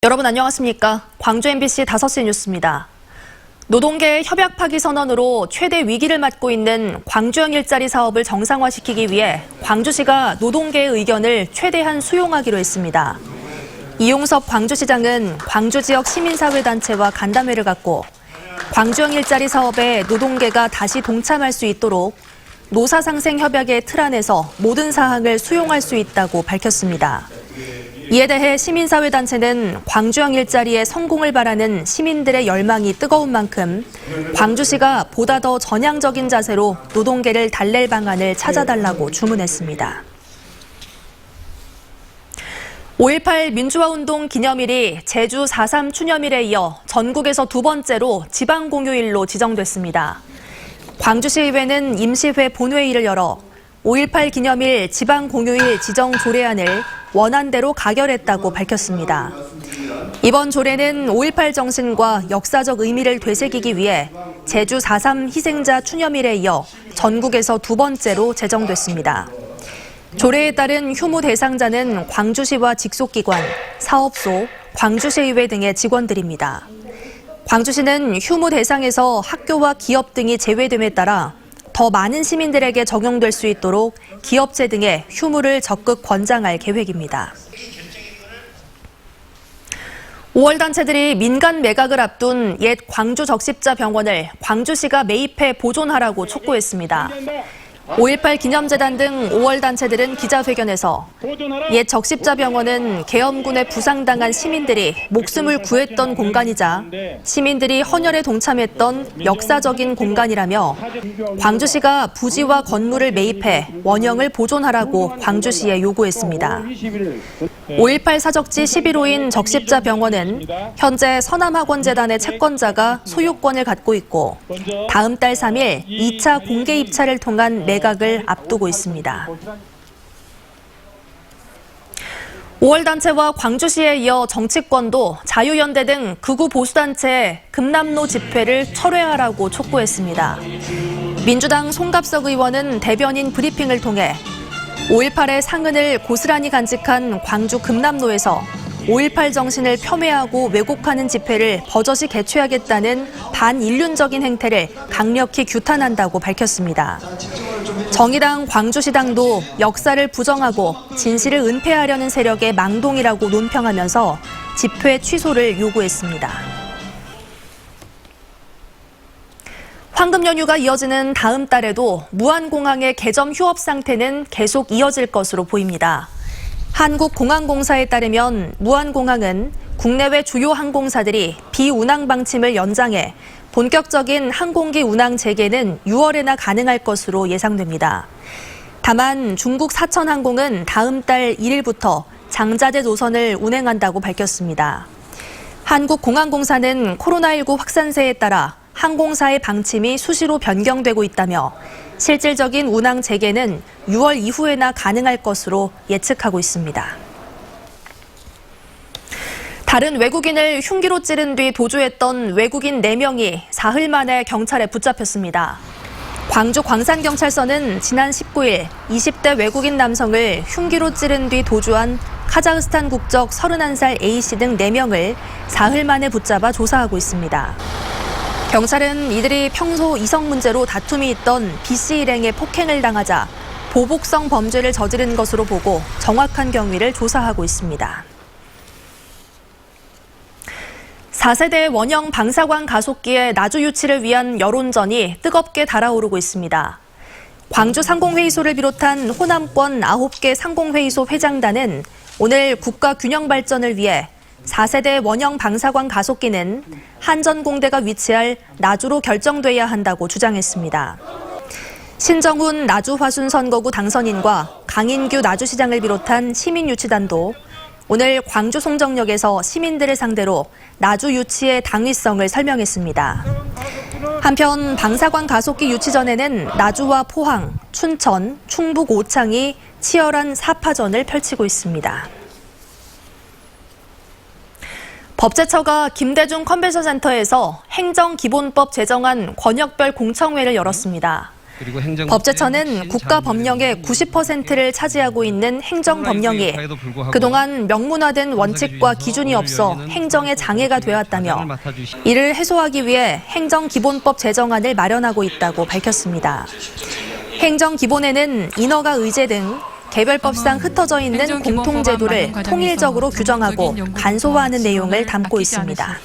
여러분 안녕하십니까? 광주 MBC 5시 뉴스입니다. 노동계의 협약 파기 선언으로 최대 위기를 맞고 있는 광주형 일자리 사업을 정상화시키기 위해 광주시가 노동계의 의견을 최대한 수용하기로 했습니다. 이용섭 광주시장은 광주 지역 시민사회단체와 간담회를 갖고 광주형 일자리 사업에 노동계가 다시 동참할 수 있도록 노사상생협약의 틀 안에서 모든 사항을 수용할 수 있다고 밝혔습니다. 이에 대해 시민사회단체는 광주형 일자리의 성공을 바라는 시민들의 열망이 뜨거운 만큼 광주시가 보다 더 전향적인 자세로 노동계를 달랠 방안을 찾아달라고 주문했습니다. 5.18 민주화운동 기념일이 제주 4.3 추념일에 이어 전국에서 두 번째로 지방공휴일로 지정됐습니다. 광주시의회는 임시회 본회의를 열어 5.18 기념일 지방공휴일 지정 조례안을 원안대로 가결했다고 밝혔습니다. 이번 조례는 5.18 정신과 역사적 의미를 되새기기 위해 제주 4.3 희생자 추념일에 이어 전국에서 두 번째로 제정됐습니다. 조례에 따른 휴무 대상자는 광주시와 직속기관, 사업소, 광주시의회 등의 직원들입니다. 광주시는 휴무 대상에서 학교와 기업 등이 제외됨에 따라 더 많은 시민들에게 적용될 수 있도록 기업체 등의 휴무를 적극 권장할 계획입니다. 5월 단체들이 민간 매각을 앞둔 옛 광주적십자병원을 광주시가 매입해 보존하라고 촉구했습니다. 5.18 기념재단 등 5월 단체들은 기자회견에서 옛 적십자병원은 계엄군에 부상당한 시민들이 목숨을 구했던 공간이자 시민들이 헌혈에 동참했던 역사적인 공간이라며 광주시가 부지와 건물을 매입해 원형을 보존하라고 광주시에 요구했습니다. 5.18 사적지 11호인 적십자병원은 현재 서남학원재단의 채권자가 소유권을 갖고 있고 다음 달 3일 2차 공개 입찰을 통한 매각을 앞두고 있습니다. 5월 단체와 광주시에 이어 정치권도 자유연대 등 극우 보수단체의 금남로 집회를 철회하라고 촉구했습니다. 민주당 송갑석 의원은 대변인 브리핑을 통해 5.18의 상흔을 고스란히 간직한 광주 금남로에서 5.18 정신을 폄훼하고 왜곡하는 집회를 버젓이 개최하겠다는 반인륜적인 행태를 강력히 규탄한다고 밝혔습니다. 정의당 광주시당도 역사를 부정하고 진실을 은폐하려는 세력의 망동이라고 논평하면서 집회 취소를 요구했습니다. 황금 연휴가 이어지는 다음 달에도 무안공항의 개점 휴업 상태는 계속 이어질 것으로 보입니다. 한국공항공사에 따르면 무안공항은 국내외 주요 항공사들이 비운항 방침을 연장해 본격적인 항공기 운항 재개는 6월에나 가능할 것으로 예상됩니다. 다만 중국 사천항공은 다음 달 1일부터 장자재 노선을 운행한다고 밝혔습니다. 한국공항공사는 코로나19 확산세에 따라 항공사의 방침이 수시로 변경되고 있다며 실질적인 운항 재개는 6월 이후에나 가능할 것으로 예측하고 있습니다. 다른 외국인을 흉기로 찌른 뒤 도주했던 외국인 4명이 사흘 만에 경찰에 붙잡혔습니다. 광주 광산경찰서는 지난 19일 20대 외국인 남성을 흉기로 찌른 뒤 도주한 카자흐스탄 국적 31살 A씨 등 4명을 사흘 만에 붙잡아 조사하고 있습니다. 경찰은 이들이 평소 이성 문제로 다툼이 있던 B씨 일행의 폭행을 당하자 보복성 범죄를 저지른 것으로 보고 정확한 경위를 조사하고 있습니다. 4세대 원형 방사관 가속기의 나주 유치를 위한 여론전이 뜨겁게 달아오르고 있습니다. 광주 상공회의소를 비롯한 호남권 9개 상공회의소 회장단은 오늘 국가 균형 발전을 위해 4세대 원형 방사관 가속기는 한전공대가 위치할 나주로 결정돼야 한다고 주장했습니다. 신정훈 나주화순 선거구 당선인과 강인규 나주시장을 비롯한 시민유치단도 오늘 광주 송정역에서 시민들을 상대로 나주 유치의 당위성을 설명했습니다. 한편 방사관 가속기 유치 전에는 나주와 포항, 춘천, 충북 오창이 치열한 사파전을 펼치고 있습니다. 법제처가 김대중 컨벤션 센터에서 행정기본법 제정안 권역별 공청회를 열었습니다. 법제처는 국가 법령의 90%를 차지하고 있는 행정 법령이 그동안 명문화된 원칙과 기준이 없어 행정의 장애가 되었다며 이를 해소하기 위해 행정기본법 제정안을 마련하고 있다고 밝혔습니다. 행정기본에는 인허가 의제 등 개별법상 흩어져 있는 공통제도를 통일적으로 규정하고 간소화하는 내용을 담고 있습니다.